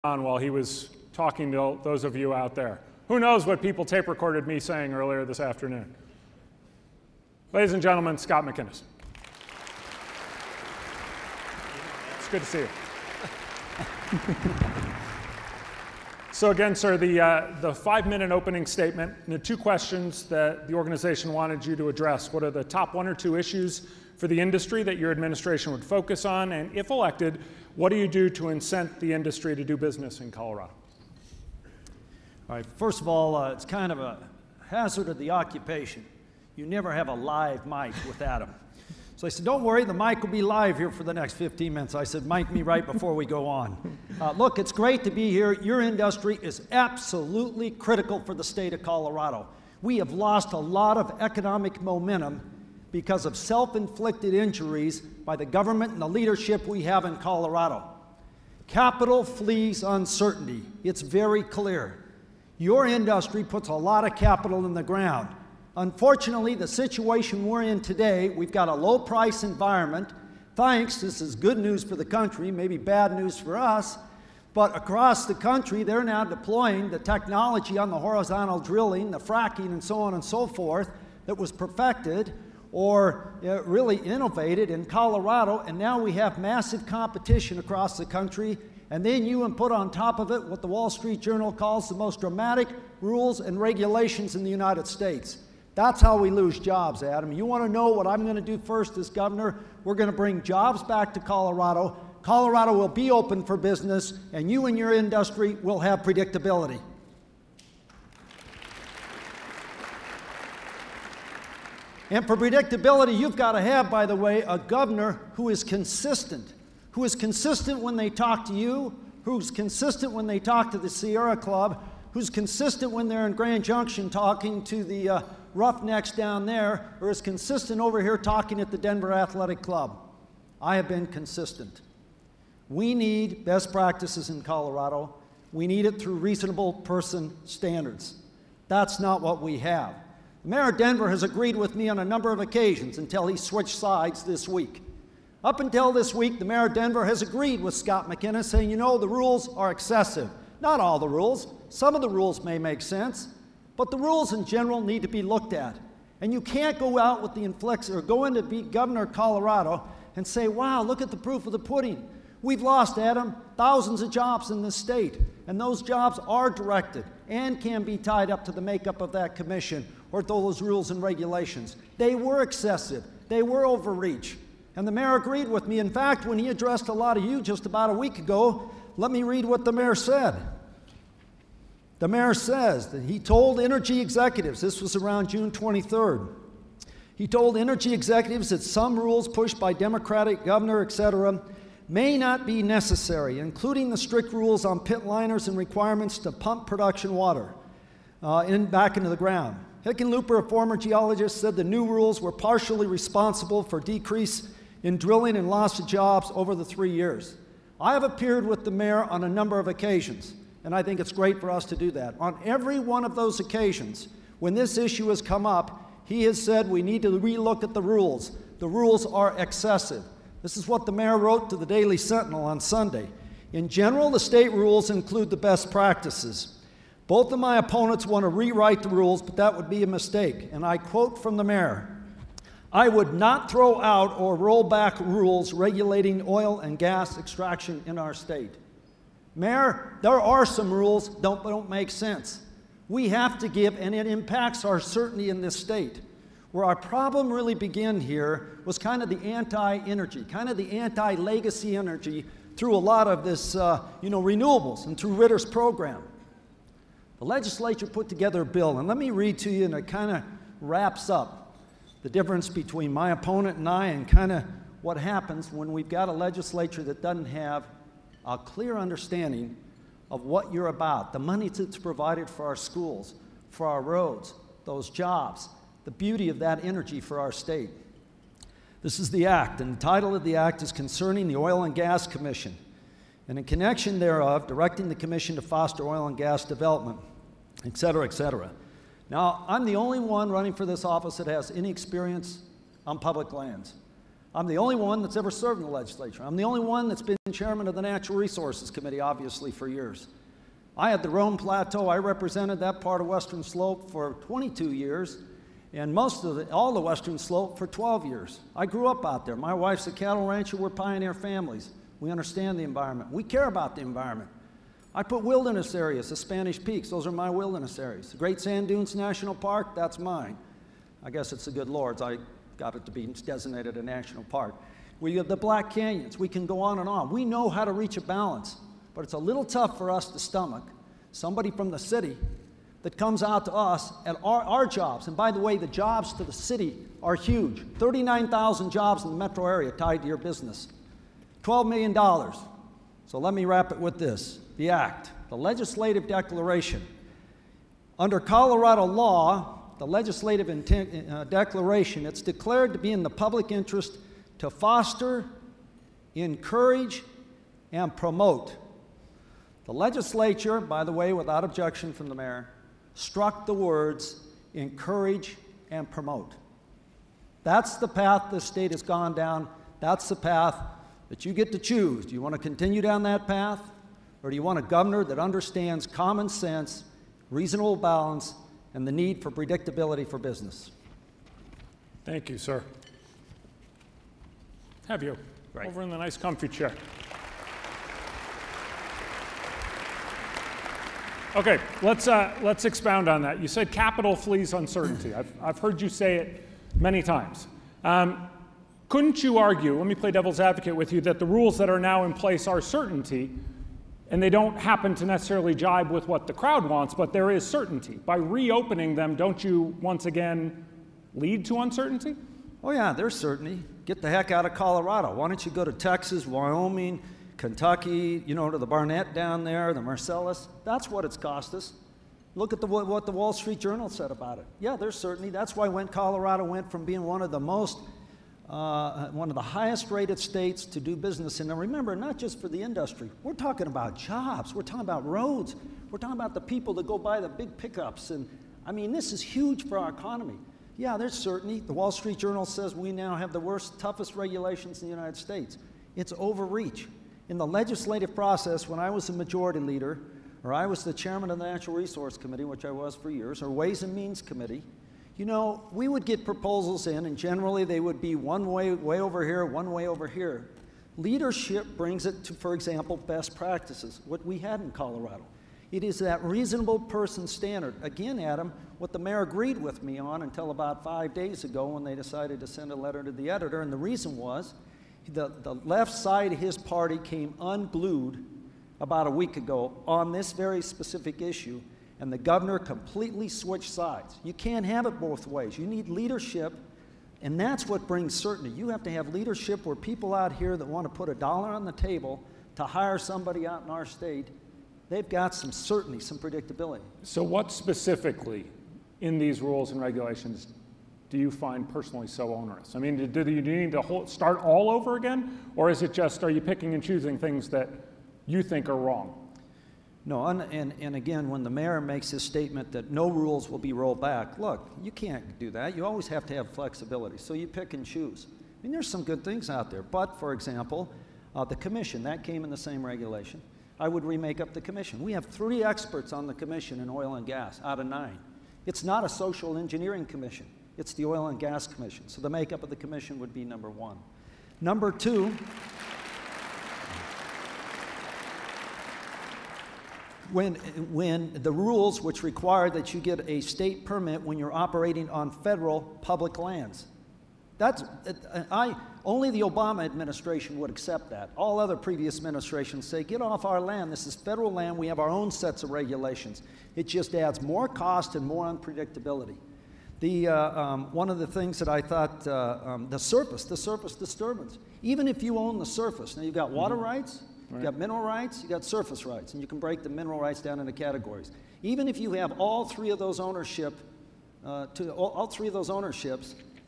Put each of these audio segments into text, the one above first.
on while he was talking to those of you out there. Who knows what people tape recorded me saying earlier this afternoon? Ladies and gentlemen, Scott McInnes. It's good to see you. So again, sir, the 5-minute opening statement, and the 2 questions that the organization wanted you to address. What are the top 1 or 2 issues for the industry that your administration would focus on? And if elected, what do you do to incent the industry to do business in Colorado? All right, first of all, it's kind of a hazard of the occupation. You never have a live mic with Adam. So I said, don't worry, the mic will be live here for the next 15 minutes. I said, mic me right before we go on. Look, it's great to be here. Your industry is absolutely critical for the state of Colorado. We have lost a lot of economic momentum because of self-inflicted injuries by the government and the leadership we have in Colorado. Capital flees uncertainty. It's very clear. Your industry puts a lot of capital in the ground. Unfortunately, the situation we're in today, we've got a low-price environment. Thanks, this is good news for the country, maybe bad news for us, but across the country, they're now deploying the technology on the horizontal drilling, the fracking, and so on and so forth that was perfected or really innovated in Colorado, and now we have massive competition across the country, and then you put on top of it what the Wall Street Journal calls the most dramatic rules and regulations in the United States. That's how we lose jobs, Adam. You want to know what I'm going to do first as governor? We're going to bring jobs back to Colorado. Colorado will be open for business, and you and your industry will have predictability. And for predictability, you've got to have, by the way, a governor who is consistent when they talk to you, who's consistent when they talk to the Sierra Club, who's consistent when they're in Grand Junction talking to the Roughnecks down there, or is consistent over here talking at the Denver Athletic Club. I have been consistent. We need best practices in Colorado. We need it through reasonable person standards. That's not what we have. The mayor of Denver has agreed with me on a number of occasions until he switched sides this week. Up until this week, the mayor of Denver has agreed with Scott McInnes, saying, you know, the rules are excessive. Not all the rules. Some of the rules may make sense, but the rules in general need to be looked at. And you can't go out with the inflex or go in to be governor of Colorado and say, wow, look at the proof of the pudding. We've lost, Adam, thousands of jobs in this state, and those jobs are directed and can be tied up to the makeup of that commission or those rules and regulations. They were excessive. They were overreach. And the mayor agreed with me. In fact, when he addressed a lot of you just about a week ago, let me read what the mayor said. The mayor says that he told energy executives, this was around June 23rd, he told energy executives that some rules pushed by Democratic governor, etc., may not be necessary, including the strict rules on pit liners and requirements to pump production water back into the ground. Hickenlooper, a former geologist, said the new rules were partially responsible for decrease in drilling and loss of jobs over the 3 years. I have appeared with the mayor on a number of occasions, and I think it's great for us to do that. On every one of those occasions, when this issue has come up, he has said we need to relook at the rules. The rules are excessive. This is what the mayor wrote to the Daily Sentinel on Sunday. In general, the state rules include the best practices. Both of my opponents want to rewrite the rules, but that would be a mistake. And I quote from the mayor, I would not throw out or roll back rules regulating oil and gas extraction in our state. Mayor, there are some rules that don't make sense. We have to give, and it impacts our certainty in this state. Where our problem really began here was kind of the anti-energy, kind of the anti-legacy energy through a lot of this, renewables and through Ritter's program. The legislature put together a bill, and let me read to you, and it kind of wraps up the difference between my opponent and I and kind of what happens when we've got a legislature that doesn't have a clear understanding of what you're about, the money that's provided for our schools, for our roads, those jobs, the beauty of that energy for our state. This is the act, and the title of the act is concerning the Oil and Gas Commission, and in connection thereof, directing the commission to foster oil and gas development, et cetera, et cetera. Now, I'm the only one running for this office that has any experience on public lands. I'm the only one that's ever served in the legislature. I'm the only one that's been chairman of the Natural Resources Committee, obviously, for years. I had the Rhone Plateau. I represented that part of Western Slope for 22 years, and all the Western Slope for 12 years. I grew up out there. My wife's a cattle rancher. We're pioneer families. We understand the environment. We care about the environment. I put wilderness areas, the Spanish Peaks. Those are my wilderness areas. The Great Sand Dunes National Park, that's mine. I guess it's the good Lord's. I got it to be designated a national park. We have the Black Canyons. We can go on and on. We know how to reach a balance, but it's a little tough for us to stomach somebody from the city that comes out to us at our jobs. And by the way, the jobs to the city are huge. 39,000 jobs in the metro area tied to your business. $12 million. So let me wrap it with this. The act, the legislative declaration. Under Colorado law, the legislative declaration, it's declared to be in the public interest to foster, encourage, and promote. The legislature, by the way, without objection from the mayor, struck the words encourage and promote. That's the path the state has gone down. That's the path that you get to choose. Do you want to continue down that path, or do you want a governor that understands common sense, reasonable balance, and the need for predictability for business? Thank you, sir. Have you? Right. Over in the nice comfy chair. Okay, let's expound on that. You said capital flees uncertainty. I've heard you say it many times. Couldn't you argue, let me play devil's advocate with you, that the rules that are now in place are certainty, and they don't happen to necessarily jibe with what the crowd wants, but there is certainty. By reopening them, don't you once again lead to uncertainty? Oh yeah, there's certainty. Get the heck out of Colorado. Why don't you go to Texas, Wyoming, Kentucky, you know, to the Barnett down there, the Marcellus? That's what it's cost us. Look at what the Wall Street Journal said about it. Yeah, there's certainty. That's why Colorado went from being one of the highest rated states to do business in. And remember, not just for the industry. We're talking about jobs. We're talking about roads. We're talking about the people that go buy the big pickups. And I mean, this is huge for our economy. Yeah, there's certainty. The Wall Street Journal says we now have the worst, toughest regulations in the United States. It's overreach. In the legislative process, when I was a majority leader, or I was the chairman of the Natural Resource Committee, which I was for years, or Ways and Means Committee, you know, we would get proposals in, and generally they would be one way over here, one way over here. Leadership brings it to, for example, best practices, what we had in Colorado. It is that reasonable person standard. Again, Adam, what the mayor agreed with me on until about 5 days ago when they decided to send a letter to the editor, and the reason was the left side of his party came unglued about a week ago on this very specific issue, and the governor completely switched sides. You can't have it both ways. You need leadership, and that's what brings certainty. You have to have leadership where people out here that want to put $1 on the table to hire somebody out in our state, they've got some certainty, some predictability. So what specifically in these rules and regulations do you find personally so onerous? I mean, do you need to start all over again? Or is it just, are you picking and choosing things that you think are wrong? No, and again, when the mayor makes his statement that no rules will be rolled back, look, you can't do that. You always have to have flexibility. So you pick and choose. I mean, there's some good things out there. But, for example, the commission, that came in the same regulation. I would remake up the commission. We have 3 experts on the commission in oil and gas out of 9. It's not a social engineering commission. It's the Oil and Gas Commission. So the makeup of the commission would be number 1. Number 2, when the rules which require that you get a state permit when you're operating on federal public lands. Only the Obama administration would accept that. All other previous administrations say, get off our land. This is federal land. We have our own sets of regulations. It just adds more cost and more unpredictability. One of the things that I thought, the surface disturbance. Even if you own the surface, now you've got water rights, you've got mineral rights, you've got surface rights, and you can break the mineral rights down into categories. Even if you have all 3 of those ownerships,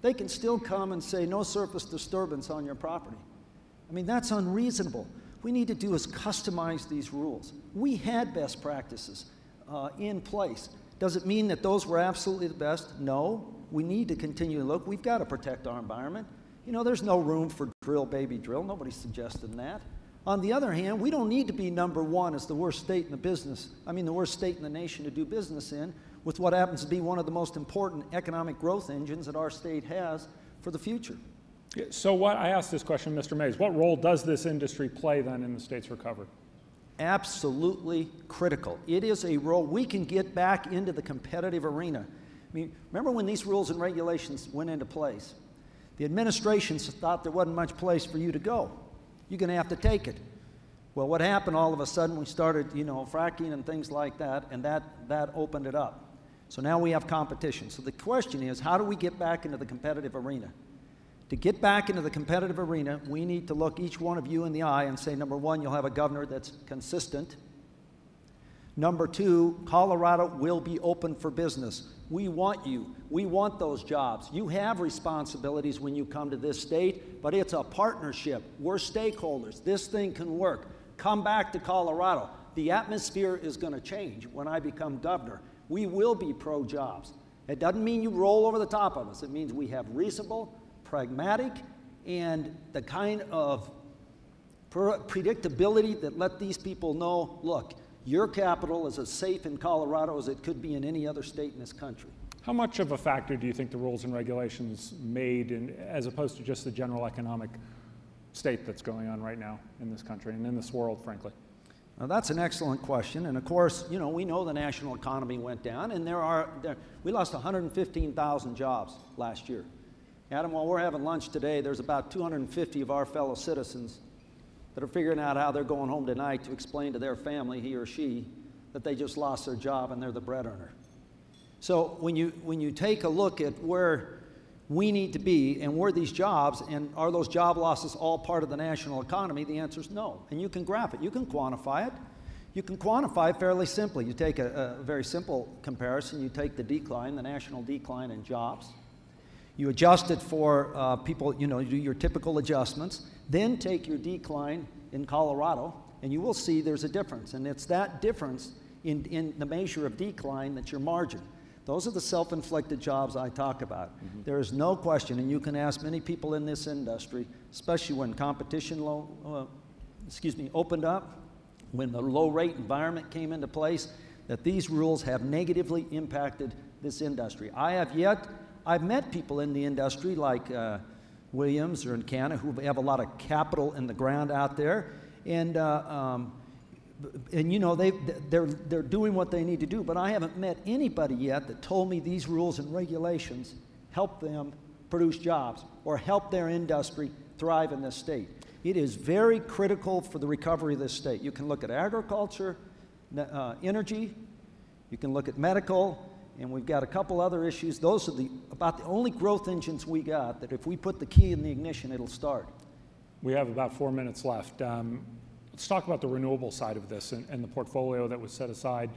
they can still come and say no surface disturbance on your property. I mean, that's unreasonable. What we need to do is customize these rules. We had best practices in place. Does it mean that those were absolutely the best? No. We need to continue to look. We've got to protect our environment. You know, there's no room for drill, baby, drill. Nobody's suggesting that. On the other hand, we don't need to be number one as the worst state in the business, the worst state in the nation to do business in, with what happens to be one of the most important economic growth engines that our state has for the future. So I asked this question, Mr. Mays, what role does this industry play then in the state's recovery? Absolutely critical. It is a role. We can get back into the competitive arena. Remember when these rules and regulations went into place? The administrations thought there wasn't much place for you to go. You're going to have to take it. Well, what happened all of a sudden? We started, fracking and things like that, and that opened it up. So now we have competition. So the question is, how do we get back into the competitive arena? To get back into the competitive arena, we need to look each one of you in the eye and say, number one, you'll have a governor that's consistent. Number two, Colorado will be open for business. We want you. We want those jobs. You have responsibilities when you come to this state, but it's a partnership. We're stakeholders. This thing can work. Come back to Colorado. The atmosphere is going to change when I become governor. We will be pro-jobs. It doesn't mean you roll over the top of us. It means we have reasonable, pragmatic, and the kind of predictability that let these people know, look, your capital is as safe in Colorado as it could be in any other state in this country. How much of a factor do you think the rules and regulations made as opposed to just the general economic state that's going on right now in this country and in this world, frankly? Now, that's an excellent question. And of course, we know the national economy went down, and we lost 115,000 jobs last year. Adam, while we're having lunch today, there's about 250 of our fellow citizens that are figuring out how they're going home tonight to explain to their family, he or she, that they just lost their job and they're the bread earner. So when you take a look at where we need to be and where these jobs, and are those job losses all part of the national economy, the answer is no. And you can graph it. You can quantify it. You can quantify it fairly simply. You take a very simple comparison. You take the decline, the national decline in jobs. You adjust it for people, you do your typical adjustments. Then take your decline in Colorado, and you will see there's a difference. And it's that difference in the measure of decline that's your margin. Those are the self-inflicted jobs I talk about. Mm-hmm. There is no question, and you can ask many people in this industry, especially when competition opened up, when the low-rate environment came into place, that these rules have negatively impacted this industry. I've met people in the industry like Williams or in Canada who have a lot of capital in the ground out there, and they're doing what they need to do. But I haven't met anybody yet that told me these rules and regulations help them produce jobs or help their industry thrive in this state. It is very critical for the recovery of this state. You can look at agriculture, energy, you can look at medical, and we've got a couple other issues. Those are about the only growth engines we got that if we put the key in the ignition, it'll start. We have about 4 minutes left. Let's talk about the renewable side of this and the portfolio that was set aside.